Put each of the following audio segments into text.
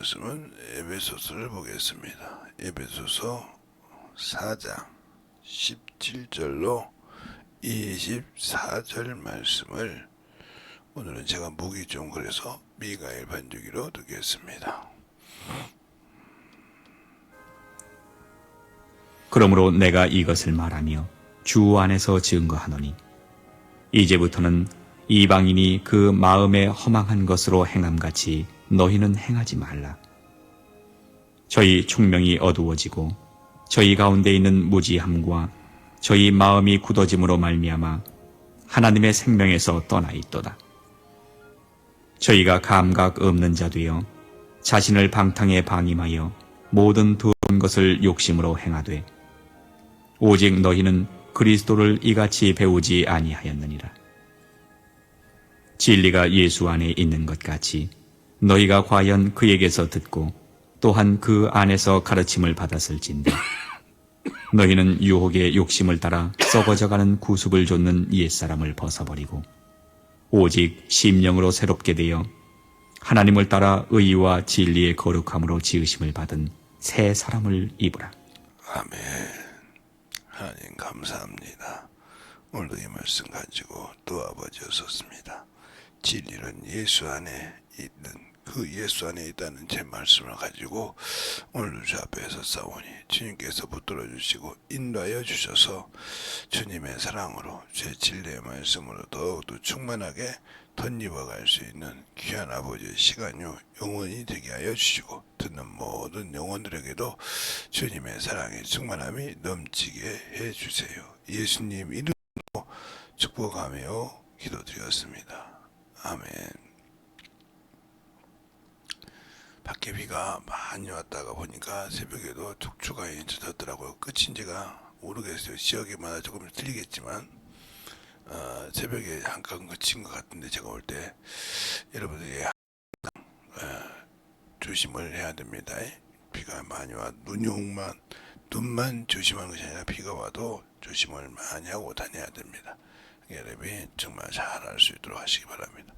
말씀은 에베소서를 보겠습니다. 에베소서 4장 17절로 24절 말씀을 오늘은 제가 목이 좀 그래서 미가엘 반주기로 듣겠습니다. 그러므로 내가 이것을 말하며 주 안에서 증거하노니 이제부터는 이방인이 그 마음에 허망한 것으로 행함같이 너희는 행하지 말라. 저희 총명이 어두워지고 저희 가운데 있는 무지함과 저희 마음이 굳어짐으로 말미암아 하나님의 생명에서 떠나 있도다. 저희가 감각 없는 자 되어 자신을 방탕에 방임하여 모든 더러운 것을 욕심으로 행하되 오직 너희는 그리스도를 이같이 배우지 아니하였느니라. 진리가 예수 안에 있는 것 같이 너희가 과연 그에게서 듣고 또한 그 안에서 가르침을 받았을진데 너희는 유혹의 욕심을 따라 썩어져가는 구습을 좇는 옛사람을 벗어버리고 오직 심령으로 새롭게 되어 하나님을 따라 의와 진리의 거룩함으로 지으심을 받은 새 사람을 입으라. 아멘. 하나님 감사합니다. 오늘도 이 말씀 가지고 또 아버지였었습니다. 진리는 예수 안에 있는 그 예수 안에 있다는 제 말씀을 가지고 오늘도 주 앞에서 싸우니 주님께서 붙들어 주시고 인도하여 주셔서 주님의 사랑으로 제 진리의 말씀으로 더욱더 충만하게 덧입어갈 수 있는 귀한 아버지의 시간요 영원히 되게 하여 주시고 듣는 모든 영혼들에게도 주님의 사랑의 충만함이 넘치게 해주세요. 예수님 이름으로 축복하며 기도드렸습니다. 아멘. 밖에 비가 많이 왔다가 보니까 새벽에도 촉추가 젖었더라고요. 끝인지가 모르겠어요. 지역에마다 조금 틀리겠지만 새벽에 한강 그친 것 같은데 제가 올 때 여러분들이 조심을 해야 됩니다. 비가 많이 와 눈만 조심하는 것이 아니라 비가 와도 조심을 많이 하고 다녀야 됩니다. 여러분이 정말 잘 알 수 있도록 하시기 바랍니다.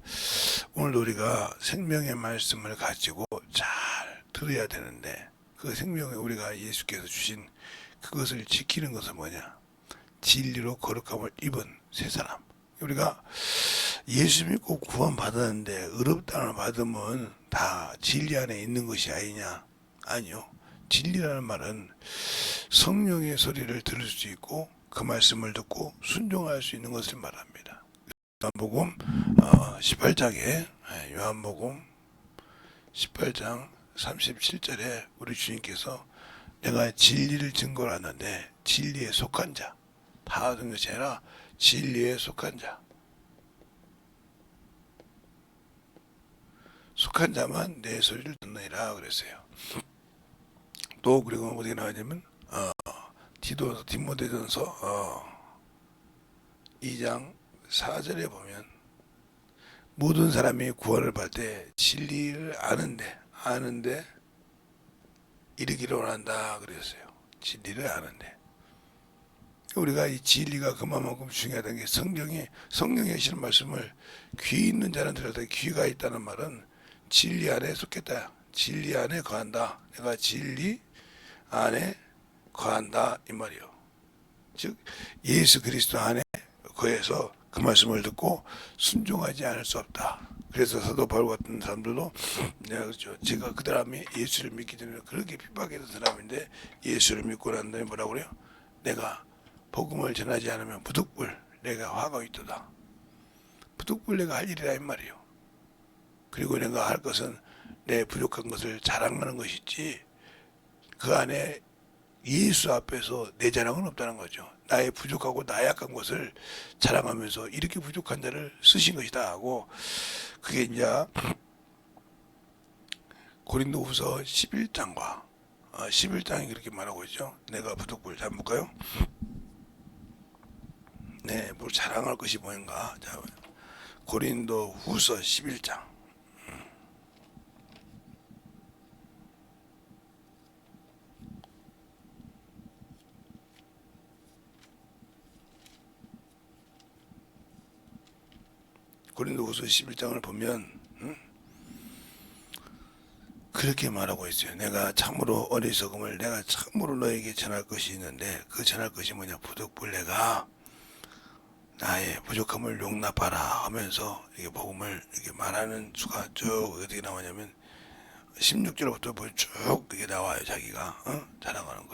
오늘도 우리가 생명의 말씀을 가지고 잘 들어야 되는데 그 생명에 우리가 예수께서 주신 그것을 지키는 것은 뭐냐? 진리로 거룩함을 입은 새 사람. 우리가 예수 믿고 구원 받았는데 의롭다는 받으면 다 진리 안에 있는 것이 아니냐? 아니요. 진리라는 말은 성령의 소리를 들을 수 있고 그 말씀을 듣고 순종할 수 있는 것을 말합니다. 요한복음 18장에 요한복음 18장 37절에 우리 주님께서 내가 진리를 증거하는데 진리에 속한 자, 다 얻은 것이 아니라 진리에 속한 자, 속한 자만 내 소리를 듣느니라 그랬어요. 또 그리고 어디 나오냐면 디모데전서 2장 4절에 보면 모든 사람이 구원을 받을 때 진리를 아는데 이르기를 원한다 그랬어요. 진리를 아는데 우리가 이 진리가 그만큼 중요하다는 게 성경에 하시는 말씀을 귀 있는 자는 들어도 귀가 있다는 말은 진리 안에 속했다. 진리 안에 거한다. 내가 진리 안에 거한다 이 말이요. 즉 예수 그리스도 안에 거해서 그 말씀을 듣고 순종하지 않을 수 없다. 그래서 사도 바울 같은 사람들도 내가 그렇죠. 제가 그 사람이 예수를 믿기 전에 그렇게 핍박했던 사람인데 예수를 믿고 난 다음에 뭐라고 그래요? 내가 복음을 전하지 않으면 부득불 내가 화가 있도다. 부득불 내가 할 일이라 이 말이요. 그리고 내가 할 것은 내 부족한 것을 자랑하는 것이지 그 안에 예수 앞에서 내 자랑은 없다는 거죠. 나의 부족하고 나약한 것을 자랑하면서 이렇게 부족한 자를 쓰신 것이다 하고 그게 이제 고린도후서 11장과 11장이 그렇게 말하고 있죠. 내가 부족불 잘 볼까요? 네, 뭘 자랑할 것이 뭐인가? 자, 고린도후서 11장. 고린도후서 11장을 보면 그렇게 말하고 있어요. 내가 참으로 어리석음을 내가 참으로 너에게 전할 것이 있는데 그 전할 것이 뭐냐? 부득불내가 나의 부족함을 용납하라 하면서 이게 복음을 이렇게 말하는 수가 쭉 어떻게 나오냐면 16절부터 쭉 이렇게 나와요. 자기가 자랑하는.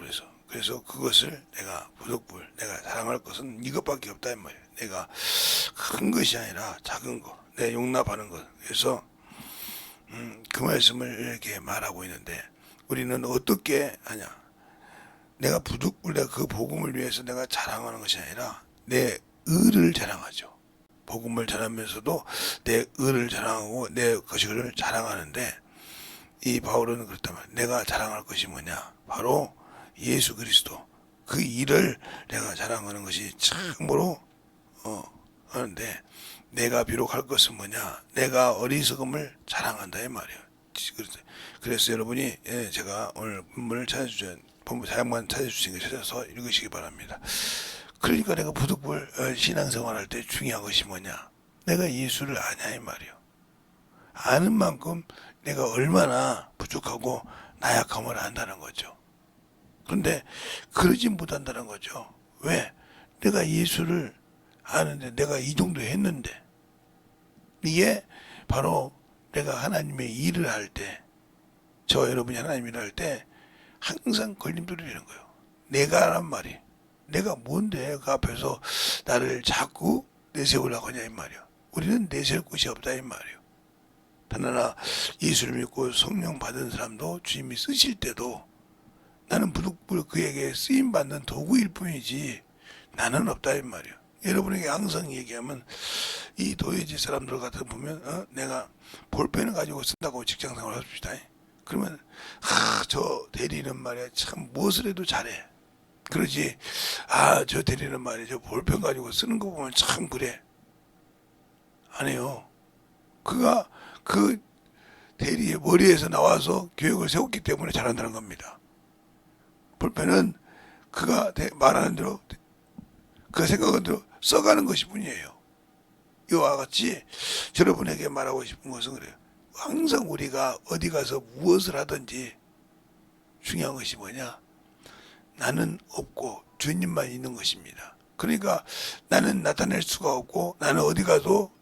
그래서 그것을 내가 부득불 내가 자랑할 것은 이것밖에 없다 이 말이에요. 내가 큰 것이 아니라 작은 것, 내 용납하는 것. 그래서 그 말씀을 이렇게 말하고 있는데 우리는 어떻게 하냐? 내가 부득불 내가 그 복음을 위해서 내가 자랑하는 것이 아니라 내 의를 자랑하죠. 복음을 전하면서도 내 의를 자랑하고 내 것을 자랑하는데 이 바울은 그렇다면 내가 자랑할 것이 뭐냐? 바로 예수 그리스도 그 일을 내가 자랑하는 것이 참으로 하는데 내가 비록 할 것은 뭐냐? 내가 어리석음을 자랑한다 이 말이에요. 그래서 여러분이 제가 오늘 본문을 찾아주신 본문 사역만 찾아주신 거 찾아서 읽으시기 바랍니다. 그러니까 내가 부득불 신앙생활할 때 중요한 것이 뭐냐? 내가 예수를 아냐 이 말이에요. 아는 만큼 내가 얼마나 부족하고 나약함을 안다는 거죠. 그런데 그러지 못한다는 거죠. 왜? 내가 예수를 아는데 내가 이 정도 했는데 이게 바로 내가 하나님의 일을 할 때 저와 여러분이 하나님 일을 할 때 항상 걸림돌이 되는 거예요. 내가란 말이 내가 뭔데 그 앞에서 나를 자꾸 내세우려고 하냐 이 말이야. 우리는 내세울 곳이 없다 이 말이에요. 단 하나 예수를 믿고 성령 받은 사람도 주님이 쓰실 때도 나는 부득불 그에게 쓰임받는 도구일 뿐이지 나는 없다 이 말이에요. 여러분에게 항상 얘기하면 이 도예지 사람들 같은 거 보면 내가 볼펜을 가지고 쓴다고 직장생활 합시다. 그러면 저 대리는 말이야 참 무엇을 해도 잘해. 그러지 저 대리는 말이야 저 볼펜 가지고 쓰는 거 보면 참 그래. 안 해요. 그가 그 대리의 머리에서 나와서 교육을 세웠기 때문에 잘한다는 겁니다. 볼펜은 그가 말하는 대로 그 생각한 대로 써가는 것이 뿐이에요. 이와 같이 여러분에게 말하고 싶은 것은 그래요. 항상 우리가 어디 가서 무엇을 하든지 중요한 것이 뭐냐? 나는 없고 주님만 있는 것입니다. 그러니까 나는 나타낼 수가 없고 나는 어디 가도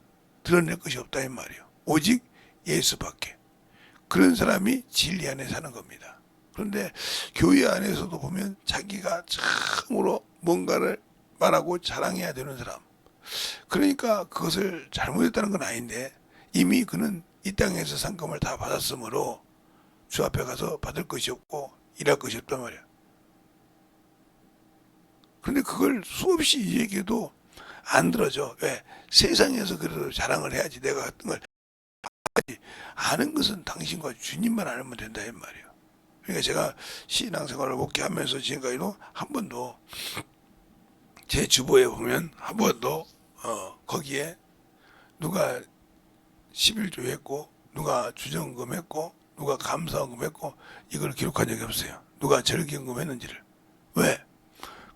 드러낼 것이 없다 이 말이에요. 오직 예수밖에. 그런 사람이 진리 안에 사는 겁니다. 그런데 교회 안에서도 보면 자기가 참으로 뭔가를 말하고 자랑해야 되는 사람. 그러니까 그것을 잘못했다는 건 아닌데 이미 그는 이 땅에서 상금을 다 받았으므로 주 앞에 가서 받을 것이 없고 일할 것이 없단 말이야. 그런데 그걸 수없이 얘기해도 안 들어져. 왜? 세상에서 그래도 자랑을 해야지. 내가 했던 걸 아는 것은 당신과 주님만 알면 된다 이 말이에요. 그러니까 제가 신앙생활을 목회하면서 지금까지도 한 번도 제 주보에 보면 한 번도 거기에 누가 11조 했고 누가 주정금 했고 누가 감사원금 했고 이걸 기록한 적이 없어요. 누가 절기금 했는지를. 왜?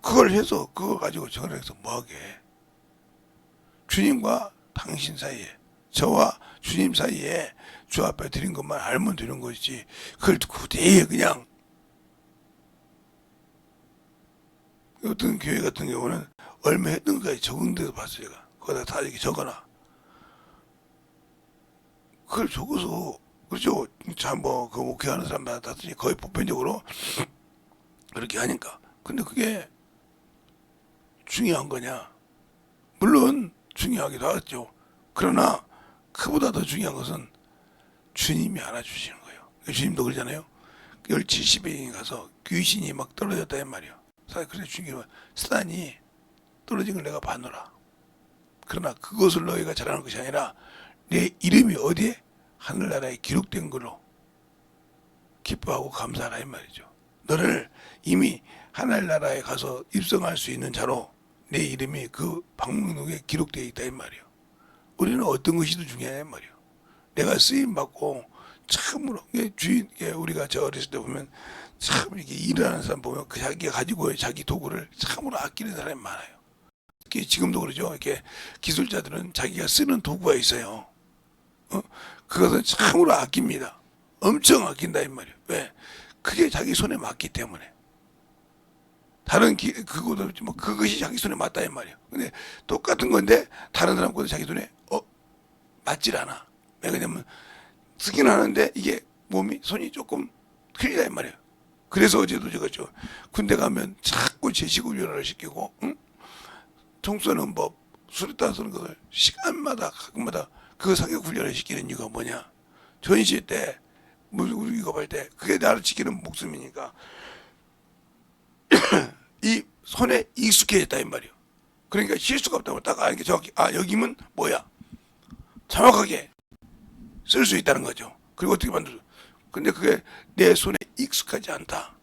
그걸 해서 그거 가지고 정리해서 뭐하게. 주님과 당신 사이에 저와 주님 사이에 주 앞에 드린 것만 알면 되는 것이지 그걸 그대로 그냥 어떤 교회 같은 경우는 얼마 했던 거까지 적은 데도 봤어요. 제가 거기다 다 이렇게 적어놔. 그걸 적어서 그렇죠. 참 뭐 그 목회하는 사람마다 다 거의 보편적으로 그렇게 하니까. 근데 그게 중요한 거냐? 물론 중요하기도 하죠. 그러나 그보다 더 중요한 것은 주님이 알아주시는 거예요. 주님도 그러잖아요. 70인이 가서 귀신이 막 떨어졌다 이 말이에요. 그래서 중요한 사단이 떨어진 걸 내가 봐노라. 그러나 그것을 너희가 잘하는 것이 아니라 내 이름이 어디에? 하늘나라에 기록된 걸로 기뻐하고 감사하라 이 말이죠. 너를 이미 하늘나라에 가서 입성할 수 있는 자로 내 이름이 그 방문록에 기록되어 있다 이 말이에요. 우리는 어떤 것이 더 중요해 말이에요. 내가 쓰임 받고 참으로 주인 우리가 저 어렸을 때 보면 참 이렇게 일하는 사람 보면 그 자기가 가지고 자기 도구를 참으로 아끼는 사람이 많아요. 특히 지금도 그러죠. 이렇게 기술자들은 자기가 쓰는 도구가 있어요. 그것은 참으로 아낍니다. 엄청 아낀다 이 말이에요. 왜? 그게 자기 손에 맞기 때문에. 다른 그거도 뭐 그것이 자기 손에 맞다 이 말이에요. 근데 똑같은 건데 다른 사람 것도 자기 손에 맞질 않아. 왜 그러냐면 쓰긴 하는데 이게 몸이 손이 조금 틀리다 이 말이에요. 그래서 어제도 제가 군대 가면 자꾸 제식 훈련을 시키고, 응? 총 쏘는 법, 수류탄 쏘는 것을 시간마다 가끔마다 그 사격 훈련을 시키는 이유가 뭐냐? 전시 때, 우리 이거 할 때, 그게 나를 지키는 목숨이니까 이 손에 익숙해졌다 이 말이에요. 그러니까 실수가 없다고 딱 아는 게 정확히 여기면 뭐야? 정확하게 쓸 수 있다는 거죠. 그리고 어떻게 만들어? 근데 그게 내 손에 익숙하지 않다.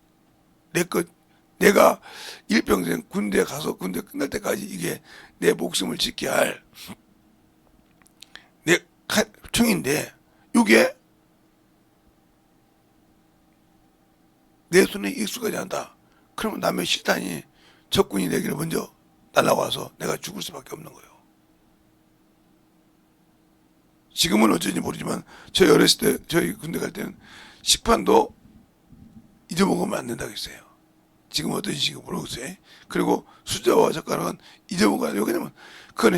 내가 일평생 군대 가서 군대 끝날 때까지 이게 내 목숨을 지켜야 할 내 총인데 이게 내 손에 익숙하지 않다. 그러면 남의 실탄이 적군이 내기를 먼저 날아와서 내가 죽을 수밖에 없는 거예요. 지금은 어쩐지 모르지만 저희 어렸을 때 저희 군대 갈 때는 식판도 잊어먹으면 안 된다고 했어요. 지금 어떤 식으로 모르겠어요. 그리고 숫자와 젓가락은 잊어먹어야 돼요. 왜냐면 그건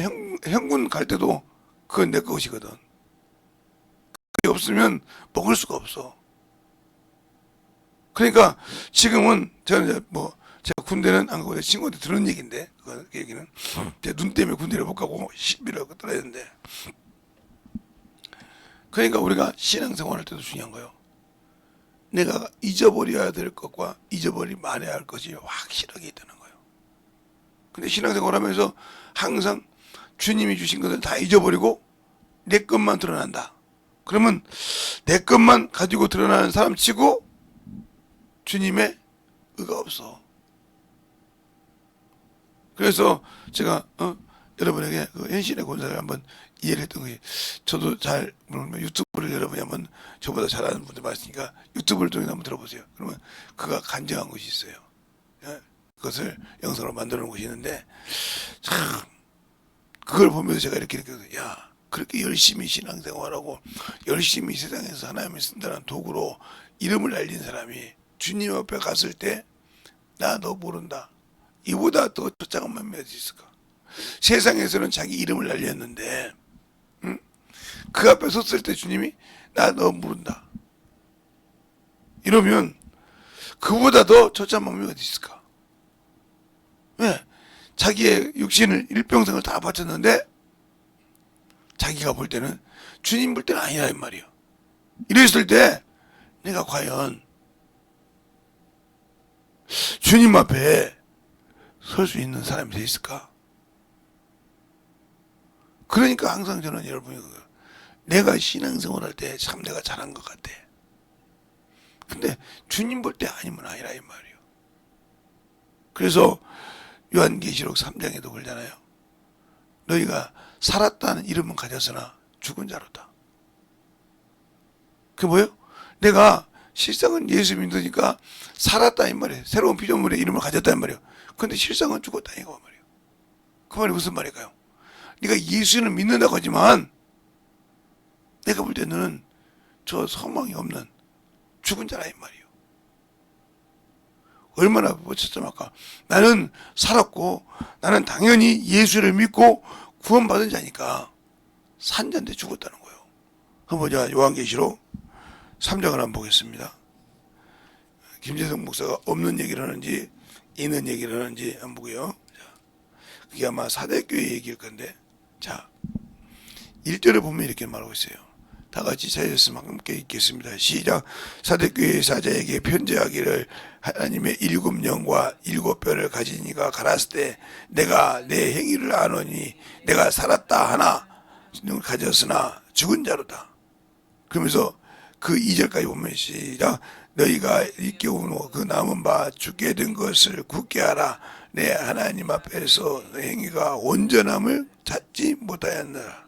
행군 갈 때도 그건 내 것이거든. 그게 없으면 먹을 수가 없어. 그러니까 지금은 저는 이제 제가 군대는 안 가고 내 친구한테 들은 얘기인데 그 얘기는 제 눈 때문에 군대를 못 가고 시비를 떨어야 되는데, 그러니까 우리가 신앙생활할 때도 중요한 거예요. 내가 잊어버려야 될 것과 잊어버리면 말해야 할 것이 확실하게 있다는 거예요. 근데 신앙생활 하면서 항상 주님이 주신 것을 다 잊어버리고 내 것만 드러난다. 그러면 내 것만 가지고 드러나는 사람 치고 주님의 의가 없어. 그래서 제가 여러분에게 그 현신의 권세를 한번 이해를 했던 것이, 저도 잘 모르면 유튜브를 여러분이 한번 저보다 잘하는 분들 많으니까 유튜브를 통해서 한번 들어보세요. 그러면 그가 간증한 것이 있어요. 예? 그것을 영상으로 만들어 놓은 것이 있는데, 참 그걸 보면서 제가 이렇게 느꼈어요. 야, 그렇게 열심히 신앙생활하고 열심히 세상에서 하나님을 쓴다는 도구로 이름을 알린 사람이 주님 앞에 갔을 때 나 너 모른다, 이보다 더 초장한 만몇이 있을까? 세상에서는 자기 이름을 알렸는데, 응? 그 앞에 섰을 때 주님이 나 너 모른다 이러면 그보다 더 처참함이 어디 있을까? 왜? 자기의 육신을 일평생을 다 바쳤는데 자기가 볼 때는 주님 볼 때는 아니라 이 말이에요. 이랬을 때 내가 과연 주님 앞에 설 수 있는 사람이 돼 있을까? 그러니까 항상 저는 여러분이 내가 신앙생활 할 때 참 내가 잘한 것 같아. 근데 주님 볼 때 아니면 아니라 이 말이에요. 그래서 요한계시록 3장에도 그러잖아요. 너희가 살았다는 이름은 가졌으나 죽은 자로다. 그게 뭐예요? 내가 실상은 예수 믿으니까 살았다 이 말이에요. 새로운 피조물의 이름을 가졌다 이 말이에요. 근데 실상은 죽었다 이거 말이에요. 그 말이 무슨 말일까요? 네가 예수는 믿는다고 하지만 내가 볼 때는 저 소망이 없는 죽은 자라 이 말이에요. 얼마나 처참할까. 나는 살았고 나는 당연히 예수를 믿고 구원받은 자니까 산 자인데 죽었다는 거예요. 한번 보자. 요한계시록 3장을 한번 보겠습니다. 김재성 목사가 없는 얘기를 하는지 있는 얘기를 하는지 한번 보고요. 그게 아마 사대교회 얘기일 건데, 자 1절에 보면 이렇게 말하고 있어요. 다 같이 찾으셨으면 함께 읽겠습니다. 시작. 사대교회 사자에게 편지하기를, 하나님의 7 영과 7 뼈를 가진 이가 갈았을 때 내가 내 행위를 아노니 내가 살았다 하나 가졌으나 죽은 자로다. 그러면서 그 2절까지 보면 시작. 너희가 일깨우노 그 남은 바 죽게 된 것을 굳게 하라. 내 하나님 앞에서 행위가 온전함을 찾지 못하였느라.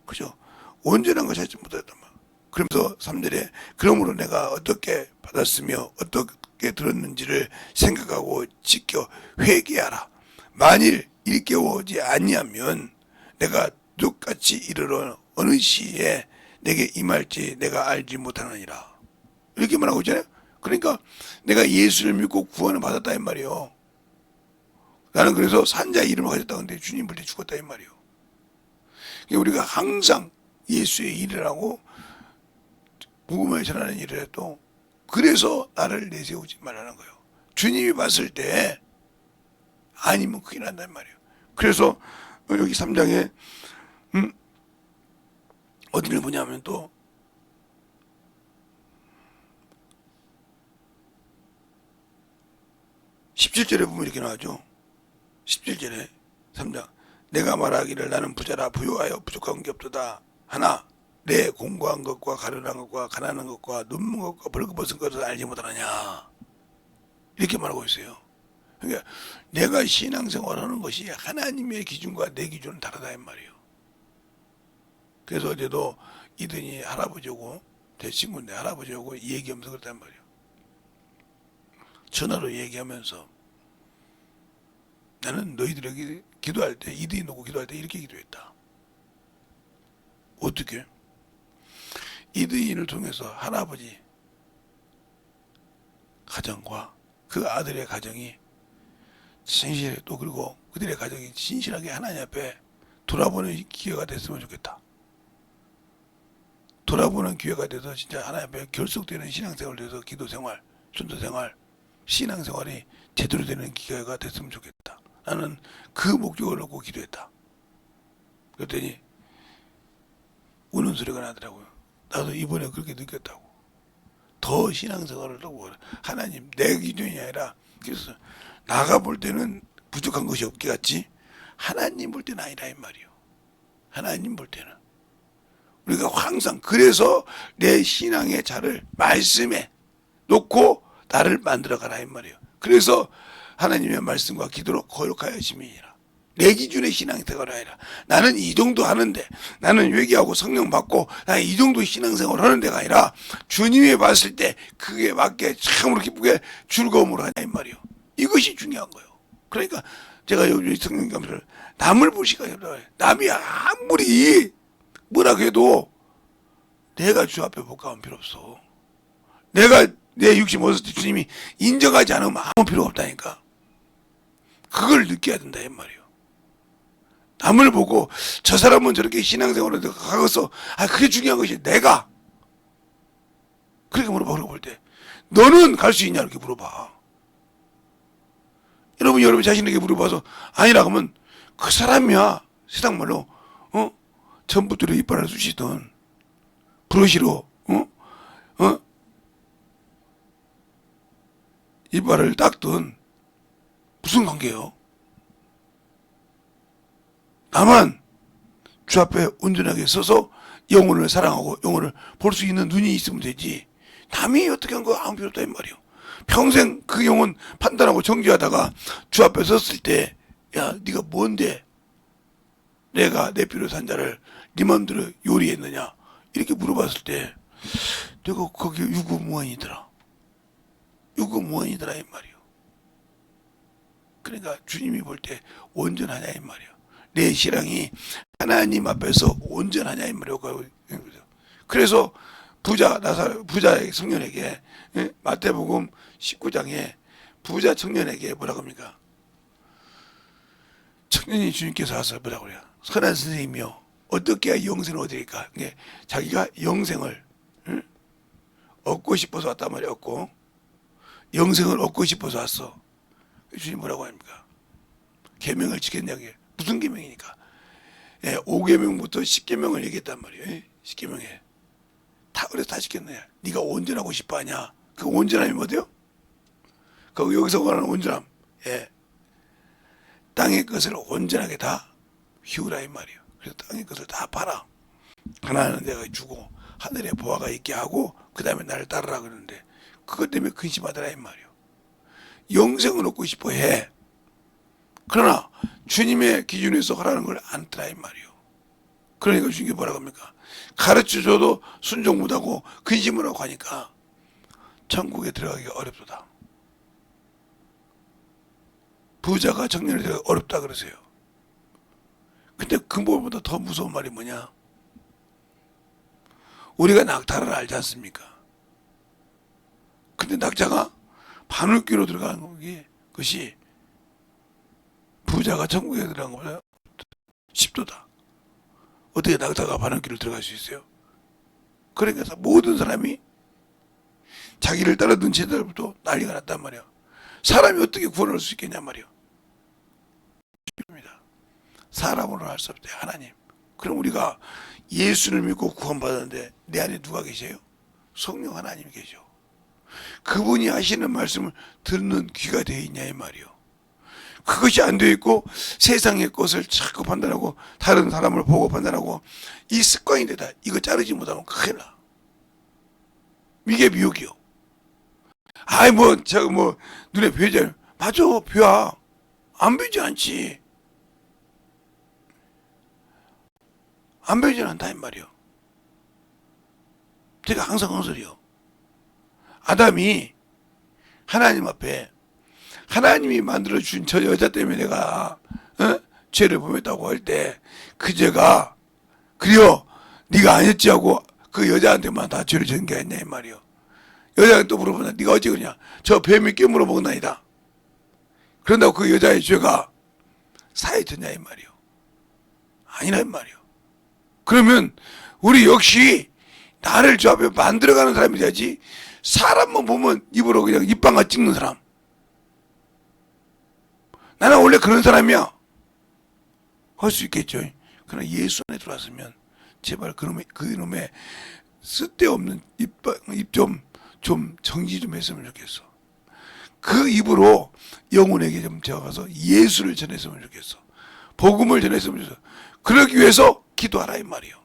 그죠? 온전한 걸 찾지 못하였단 말. 그러면서 3절에 그러므로 내가 어떻게 받았으며 어떻게 들었는지를 생각하고 지켜 회개하라. 만일 일깨워지 아니하면 내가 똑같이 이르러 어느 시에 내게 임할지 내가 알지 못하느니라. 이렇게 말하고 있잖아요. 그러니까 내가 예수를 믿고 구원을 받았다 이 말이요. 나는 그래서 산자의 이름을 가졌다. 근데 주님 볼 때 죽었다 이 말이요. 그러니까 우리가 항상 예수의 일을 하고 복음을 전하는 일을 해도 그래서 나를 내세우지 말라는 거예요. 주님이 봤을 때 아니면 큰일 난단 말이에요. 그래서 여기 3장에 어디를 보냐면 또 17절에 보면 이렇게 나와죠. 17절에 3장 내가 말하기를 나는 부자라 부유하여 부족한 게 없도다 하나 내 공고한 것과 가련한 것과 가난한 것과 눈먼 것과 벌거벗은 것을 알지 못하느냐 이렇게 말하고 있어요. 그러니까 내가 신앙생활하는 것이 하나님의 기준과 내 기준은 다르다 이 말이에요. 그래서 어제도 이든이 할아버지하고 제 친구인데 할아버지하고 얘기하면서 그랬단 말이에요. 전화로 얘기하면서 나는 너희들에게 기도할 때 이든이 놓고 기도할 때 이렇게 기도했다. 어떻게? 이든이를 통해서 할아버지 가정과 그 아들의 가정이 진실해 또 그리고 그들의 가정이 진실하게 하나님 앞에 돌아보는 기회가 됐으면 좋겠다. 돌아보는 기회가 돼서 진짜 하나님 앞에 결속되는 신앙생활을 위해서 기도생활, 전도생활, 신앙생활이 제대로 되는 기회가 됐으면 좋겠다. 나는 그 목적을 놓고 기도했다. 그랬더니 우는 소리가 나더라고요. 나도 이번에 그렇게 느꼈다고. 더 신앙생활을 하고 하나님 내 기준이 아니라 그래서 나가 볼 때는 부족한 것이 없게 같지 하나님 볼 때는 아니라 이 말이요. 하나님 볼 때는 우리가 항상 그래서 내 신앙의 자를 말씀에 놓고 나를 만들어가라 이 말이에요. 그래서 하나님의 말씀과 기도로 거룩하여 지민이라. 내 기준의 신앙생활이 아니라 나는 이 정도 하는데 나는 회개하고 성령 받고 나는 이 정도 신앙생활을 하는 데가 아니라 주님이 봤을 때 그게 맞게 참으로 기쁘게 즐거움으로 하냐 이 말이에요. 이것이 중요한 거예요. 그러니까 제가 여기 성령 감사를 남을 볼 시간이 없어요. 남이 아무리 뭐라 해도 내가 주 앞에 못 가면 필요 없어. 내가 내 육신 벗을 때 주님이 인정하지 않으면 아무 필요 없다니까. 그걸 느껴야 된다 이 말이에요. 남을 보고 저 사람은 저렇게 신앙생활을 가고서 그게 중요한 것이 내가 그렇게 물어봐. 그러고 볼 때 너는 갈 수 있냐 이렇게 물어봐. 여러분 자신에게 물어봐서 아니라 그러면 그 사람이야 세상 말로 전부들의 이빨을 쑤시던 브러시로 이빨을 닦던 무슨 관계예요? 나만 주 앞에 온전하게 서서 영혼을 사랑하고 영혼을 볼 수 있는 눈이 있으면 되지. 남이 어떻게 한 거 아무 필요 없다 이 말이요. 평생 그 영혼 판단하고 정죄하다가 주 앞에 섰을 때 야 네가 뭔데 내가 내 피로 산 자를 네 맘대로 요리했느냐 이렇게 물어봤을 때 내가 거기 유구무원이더라 이 말이요. 그러니까 주님이 볼 때 온전하냐 이 말이요. 내 신앙이 하나님 앞에서 온전하냐 이 말이요. 그래서 부자의 청년에게 마태복음 19장에 부자 청년에게 뭐라고 합니까? 청년이 주님께서 와서 뭐라고 그래요? 선한 선생님이요 어떻게 해야 영생을 얻으리까? 자기가 영생을 얻고 싶어서 왔단 말이야. 얻고 영생을 얻고 싶어서 왔어. 주님 뭐라고 합니까? 계명을 지켰냐고. 무슨 계명이니까? 5계명부터 10계명을 얘기했단 말이에요. 10계명에 그래서 다 시켰네. 네가 온전하고 싶어 하냐? 그 온전함이 뭐대요? 여기서 말하는 온전함. 땅의 것을 온전하게 다 희우라 이 말이에요. 그래서 땅의 것을 다 팔아. 하나는 내가 주고 하늘에 보화가 있게 하고 그 다음에 나를 따르라 그러는데 그것 때문에 근심하더라 이 말이에요. 영생을 얻고 싶어 해. 그러나 주님의 기준에서 하라는 걸 안 따라 이 말이에요. 그러니까 주님이 뭐라고 합니까? 가르쳐줘도 순종 못하고 근심을 하고 하니까 천국에 들어가기가 어렵다. 부자가 청년이 되기 어렵다 그러세요. 근데 그보다 더 무서운 말이 뭐냐? 우리가 낙타를 알지 않습니까? 근데 낙타가 바늘귀로 들어가는 것이 부자가 천국에 들어간 것보다 10도다. 어떻게 낙타가 바늘귀로 들어갈 수 있어요? 그러니까 모든 사람이 자기를 따르던 제자들부터 난리가 났단 말이야. 사람이 어떻게 구원을 할 수 있겠냐 말이야. 사람으로는 할 수 없대, 하나님. 그럼 우리가 예수를 믿고 구원받았는데 내 안에 누가 계세요? 성령 하나님이 계셔. 그분이 하시는 말씀을 듣는 귀가 되어 있냐 이 말이요. 그것이 안 되어 있고 세상의 것을 자꾸 판단하고 다른 사람을 보고 판단하고 이 습관이 되다. 이거 자르지 못하면 큰일 나. 이게 미혹이요. 아이 뭐 눈에 보이잖아요. 맞아, 보여. 안 보이지 않지. 안 보이지 않다 이 말이요. 제가 항상 하는 소리요. 아담이 하나님 앞에 하나님이 만들어준 저 여자 때문에 내가 죄를 범했다고 할 때 그 죄가 그래요 네가 아니었지 하고 그 여자한테만 다 죄를 진 게 아니냐 이 말이요. 여자가 또 물어보나 네가 어찌 그러냐. 저 뱀이 깨물어 먹었나이다. 그런다고 그 여자의 죄가 사해졌냐 이 말이요. 아니라 이 말이요. 그러면 우리 역시 나를 저 앞에 만들어가는 사람이 돼야지. 사람만 보면 입으로 그냥 입방아 찍는 사람. 나는 원래 그런 사람이야. 할 수 있겠죠. 그러나 예수 안에 들어왔으면 제발 그놈의 쓸데없는 입 좀 정지 좀 했으면 좋겠어. 그 입으로 영혼에게 좀 되어가서 예수를 전했으면 좋겠어. 복음을 전했으면 좋겠어. 그러기 위해서 기도하라 이 말이요.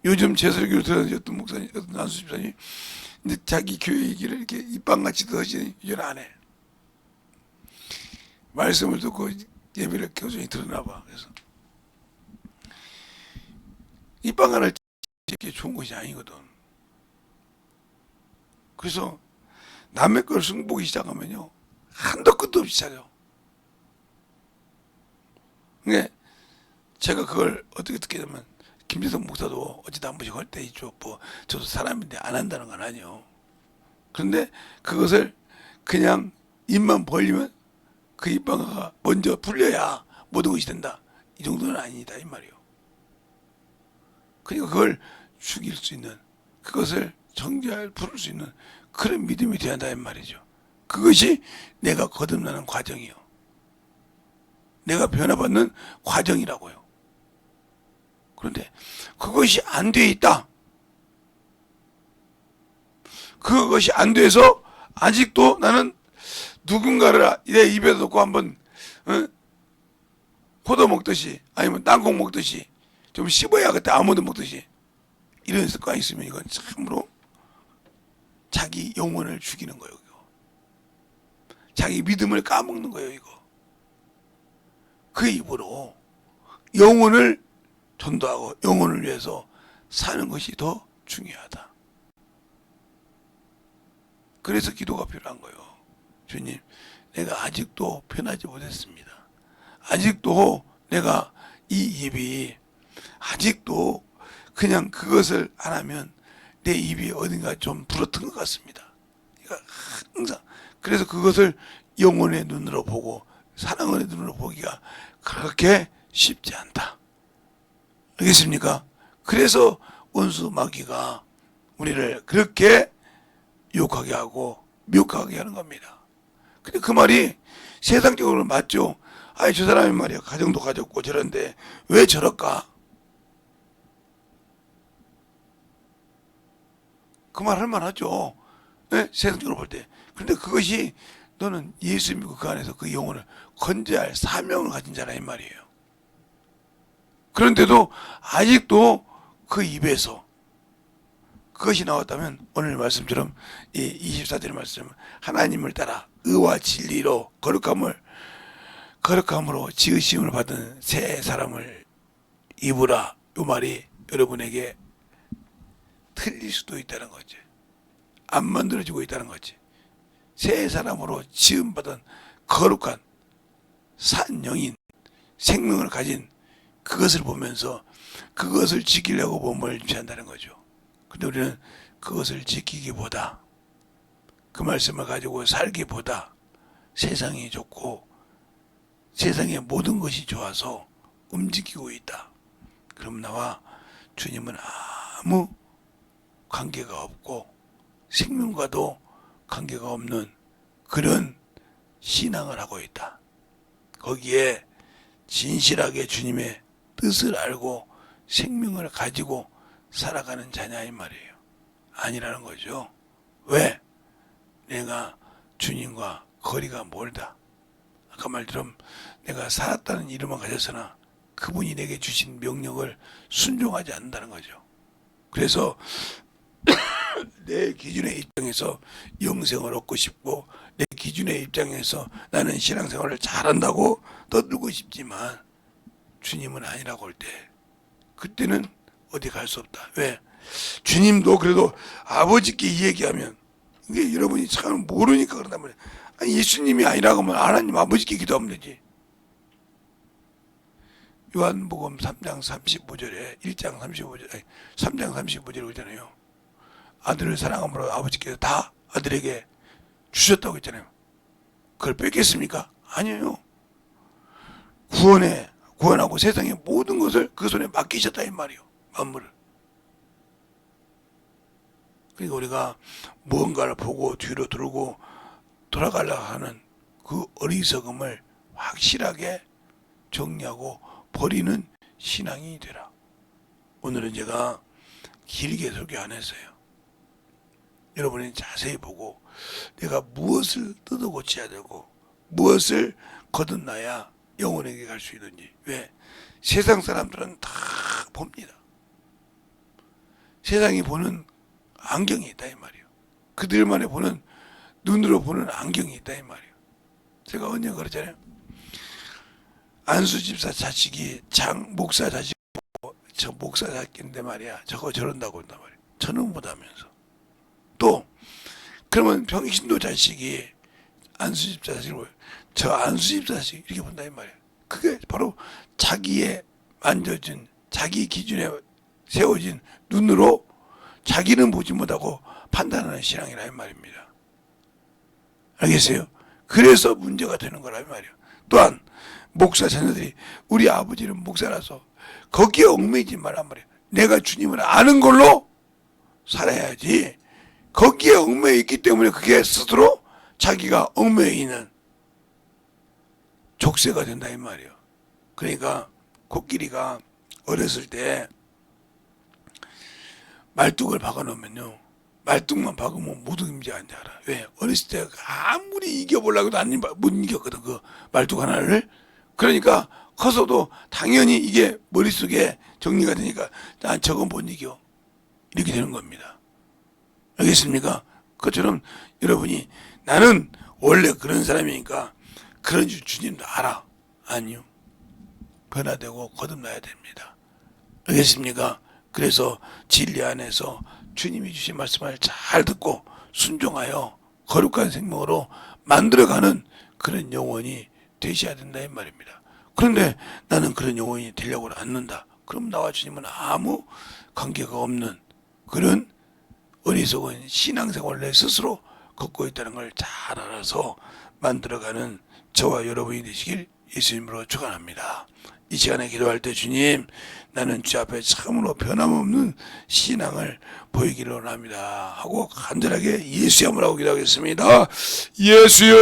요즘 제설교를 들었는지 어떤 목사님, 어떤 안수 집사님 근데 자기 교회 얘기를 이렇게 입방같이 듣으시니 이걸 안 해. 말씀을 듣고 예배를 교수님이 들었나 봐. 그래서 입방간을 게 좋은 것이 아니거든. 그래서 남의 걸 승보기 시작하면요 한도 끝도 없이 찾아. 근데 제가 그걸 어떻게 듣게 되면 김재성 목사도 어찌다 한 번씩 할 때 있죠. 뭐 저도 사람인데 안 한다는 건 아니에요. 그런데 그것을 그냥 입만 벌리면 그 입방아가 먼저 풀려야 모든 것이 된다. 이 정도는 아니다 이 말이에요. 그러니까 그걸 죽일 수 있는, 그것을 정죄할 부를 수 있는 그런 믿음이 되어야 한다 이 말이죠. 그것이 내가 거듭나는 과정이요. 내가 변화받는 과정이라고요. 그런데 그것이 안 돼 있다. 그것이 안 돼서 아직도 나는 누군가를 내 입에 넣고 한번 포도 먹듯이 아니면 땅콩 먹듯이 좀 씹어야겠다 아무도 먹듯이 이런 습관이 있으면 이건 참으로 자기 영혼을 죽이는 거예요. 이거. 자기 믿음을 까먹는 거예요. 이거. 그 입으로 영혼을 전도하고 영혼을 위해서 사는 것이 더 중요하다. 그래서 기도가 필요한 거예요. 주님, 내가 아직도 변하지 못했습니다. 아직도 내가 이 입이 아직도 그냥 그것을 안 하면 내 입이 어딘가 좀 부러튼 것 같습니다. 그러니까 항상 그래서 그것을 영혼의 눈으로 보고 사랑의 눈으로 보기가 그렇게 쉽지 않다. 알겠습니까? 그래서 원수 마귀가 우리를 그렇게 욕하게 하고 미혹하게 하는 겁니다. 근데 그 말이 세상적으로 맞죠. 아니 저 사람이 말이야 가정도 가졌고 저런데 왜 저럴까? 그 말 할 만하죠. 네? 세상적으로 볼 때. 그런데 그것이 너는 예수 믿고 그 안에서 그 영혼을 건져야 할 사명을 가진 자라 이 말이에요. 그런데도 아직도 그 입에서 그것이 나왔다면 오늘 말씀처럼 이 24절의 말씀 하나님을 따라 의와 진리로 거룩함으로 지으심을 받은 새 사람을 입으라. 이 말이 여러분에게 틀릴 수도 있다는 거지. 안 만들어지고 있다는 거지. 새 사람으로 지음받은 거룩한 산 영인 생명을 가진 그것을 보면서 그것을 지키려고 몸을 취한다는 거죠. 근데 우리는 그것을 지키기보다 그 말씀을 가지고 살기보다 세상이 좋고 세상의 모든 것이 좋아서 움직이고 있다. 그럼 나와 주님은 아무 관계가 없고 생명과도 관계가 없는 그런 신앙을 하고 있다. 거기에 진실하게 주님의 뜻을 알고 생명을 가지고 살아가는 자냐 이 말이에요. 아니라는 거죠. 왜? 내가 주님과 거리가 멀다. 아까 말처럼 내가 살았다는 이름만 가졌으나 그분이 내게 주신 명령을 순종하지 않는다는 거죠. 그래서 내 기준의 입장에서 영생을 얻고 싶고 내 기준의 입장에서 나는 신앙생활을 잘한다고 떠들고 싶지만 주님은 아니라고 할 때 그때는 어디 갈 수 없다. 왜? 주님도 그래도 아버지께 이 얘기하면 이게 여러분이 참 모르니까 그런단 말이에요. 아니, 예수님이 아니라고 하면 하나님 아버지께 기도하면 되지. 요한복음 3장 35절에 1장 35절 아니 3장 35절에 그러잖아요. 아들을 사랑함으로 아버지께서 다 아들에게 주셨다고 했잖아요. 그걸 뺏겠습니까? 아니에요. 구원하고 세상의 모든 것을 그 손에 맡기셨다 이 말이에요. 만물을. 그러니까 우리가 무언가를 보고 뒤로 돌고 돌아가려고 하는 그 어리석음을 확실하게 정리하고 버리는 신앙이 되라. 오늘은 제가 길게 설교 안 했어요. 여러분이 자세히 보고 내가 무엇을 뜯어 고쳐야 되고 무엇을 거듭나야 영혼에게 갈 수 있는지. 왜? 세상 사람들은 다 봅니다. 세상이 보는 안경이 있다 이 말이에요. 그들만의 보는 눈으로 보는 안경이 있다 이 말이에요. 제가 언제 그랬잖아요. 안수 집사 자식이 장 목사 자식 저 목사 자식인데 말이야. 저거 저런다고 한단 말이에요. 저는 못하면서. 또 그러면 병신도 자식이 안수 집사 자식을 저 안수 집사 자식 이렇게 본다 이 말이에요. 그게 바로 자기의 만져진 자기 기준에 세워진 눈으로 자기는 보지 못하고 판단하는 신앙이라 이 말입니다. 알겠어요? 그래서 문제가 되는 거라 이 말이에요. 또한 목사 자녀들이 우리 아버지는 목사라서 거기에 얽매이지 말란 말이에요. 내가 주님을 아는 걸로 살아야지. 거기에 얽매여 있기 때문에 그게 스스로 자기가 얽매여 있는 족쇄가 된다 이 말이에요. 그러니까 코끼리가 어렸을 때 말뚝을 박아놓으면요. 말뚝만 박으면 못 이기는 줄 알아. 왜? 어렸을 때 아무리 이겨보려고 해도 못 이겼거든. 그 말뚝 하나를. 그러니까 커서도 당연히 이게 머릿속에 정리가 되니까 난 저건 못 이겨. 이렇게 되는 겁니다. 알겠습니까? 그것처럼 여러분이 나는 원래 그런 사람이니까 그런 줄 주님도 알아. 아니요. 변화되고 거듭나야 됩니다. 알겠습니까? 그래서 진리 안에서 주님이 주신 말씀을 잘 듣고 순종하여 거룩한 생명으로 만들어가는 그런 영혼이 되셔야 된다 이 말입니다. 그런데 나는 그런 영혼이 되려고 않는다. 그럼 나와 주님은 아무 관계가 없는 그런 어리석은 신앙생활을 내 스스로 걷고 있다는 걸 잘 알아서 만들어가는 저와 여러분이 되시길 예수님으로 축원합니다. 이 시간에 기도할 때 주님 나는 주 앞에 참으로 변함없는 신앙을 보이기를 원합니다 하고 간절하게 예수의 이름으로 기도하겠습니다. 예수여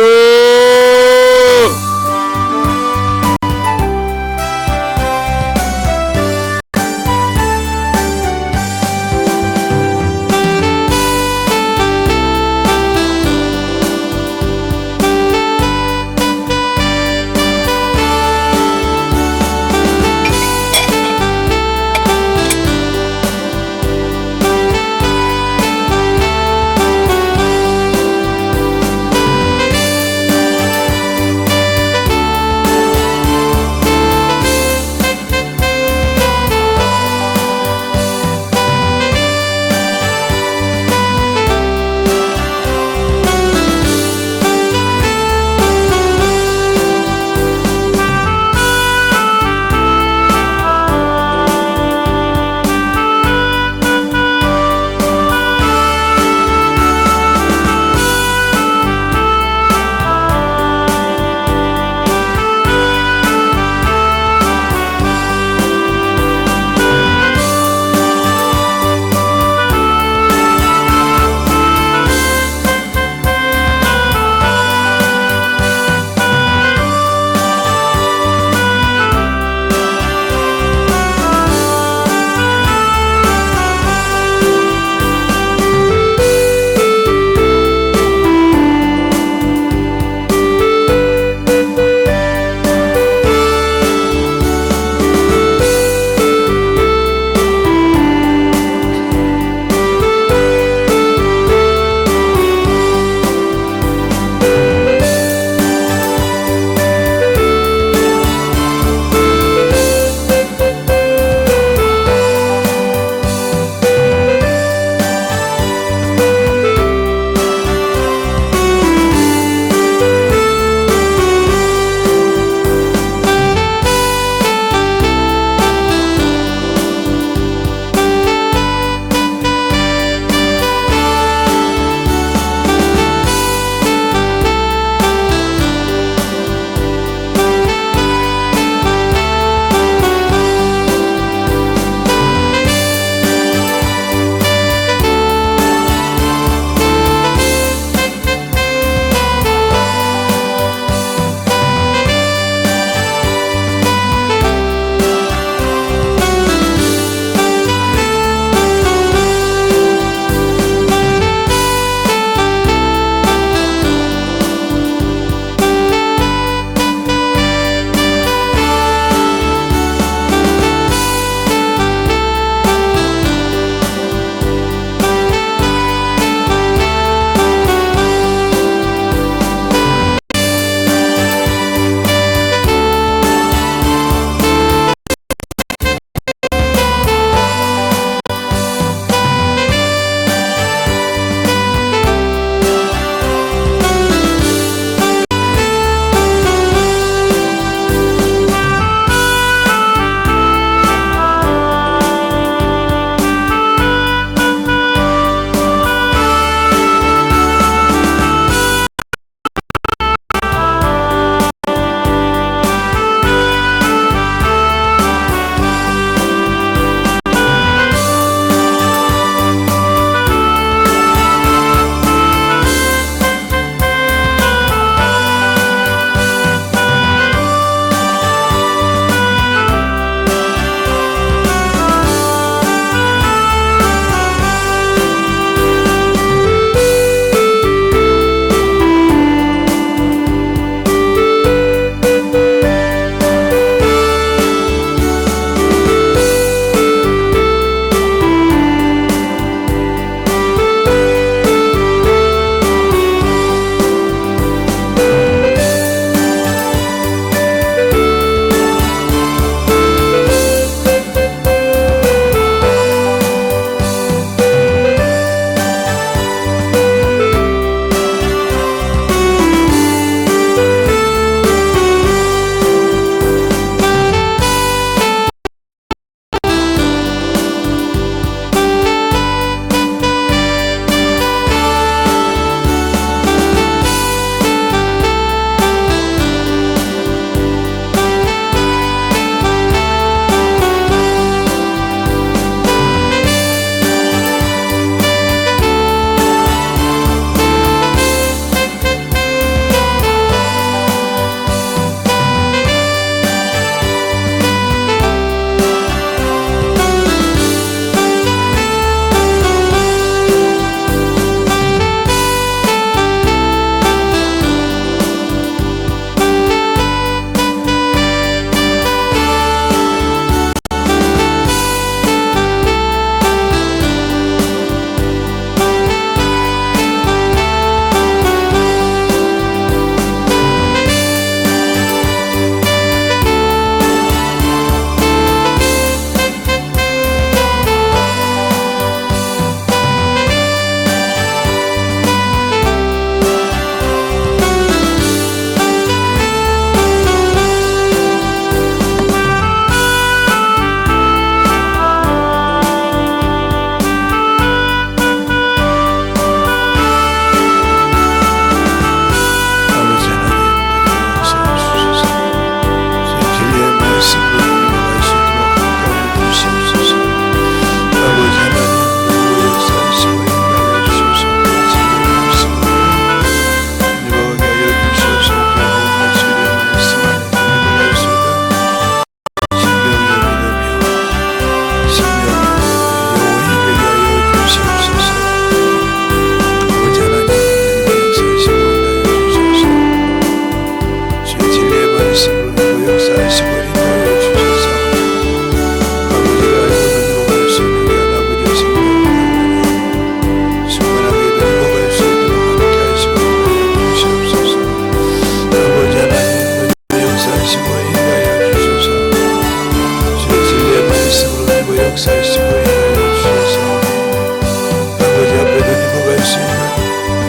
수 있는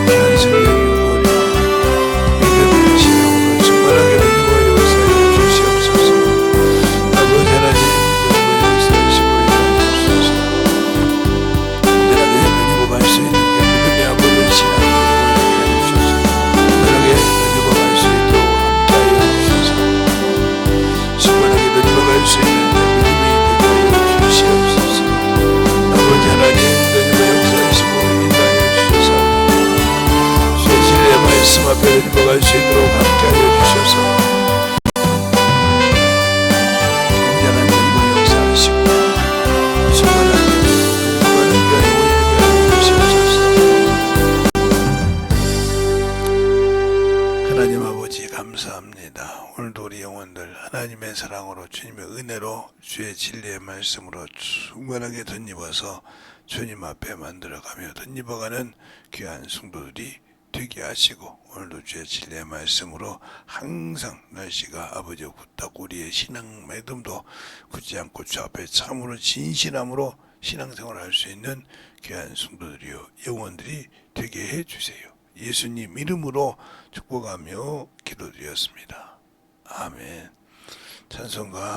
귀한 성령님 우리 믿음의 신앙으로 충만하게 되고 역사해 주시옵소서. 아버지 하나님 여러분 역사하시고 인도하옵소서. 내가 누리고 갈 수 있는 게 믿음의 아버지 신앙으로 주셔서 충만하게 누리고 갈 수 있도록 함께하여 주셔서 충만하게 누리고 갈 수 있는 믿음이 되게 하여 주시옵소서. 아버지 하나님 누리고 역사하시고 인도하여 주셔서 주의 진리의 말씀 앞에 누리고 갈 수 있도록 함께하여 주셔서 굉장한 누리고 역사하시고 충만하게 누리고 귀하여 오히려 하여 주시옵소서. 하나님 아버지 감사합니다. 오늘도 우리 영혼들 하나님의 사랑으로 주님의 은혜로 주의 진리의 말씀으로 충만하게 덧입어서 주님 앞에 만들어가며 덧입어가는 귀한 성도들이 되게 하시고 오늘도 주의 진리의 말씀으로 항상 날씨가 아버지와 붙잡고 우리의 신앙 믿음도 굳지 않고 주 앞에 참으로 진실함으로 신앙생활을 할 수 있는 귀한 성도들이요 영혼들이 되게 해주세요. 예수님 이름으로 축복하며 기도드렸습니다. 아멘. 찬송가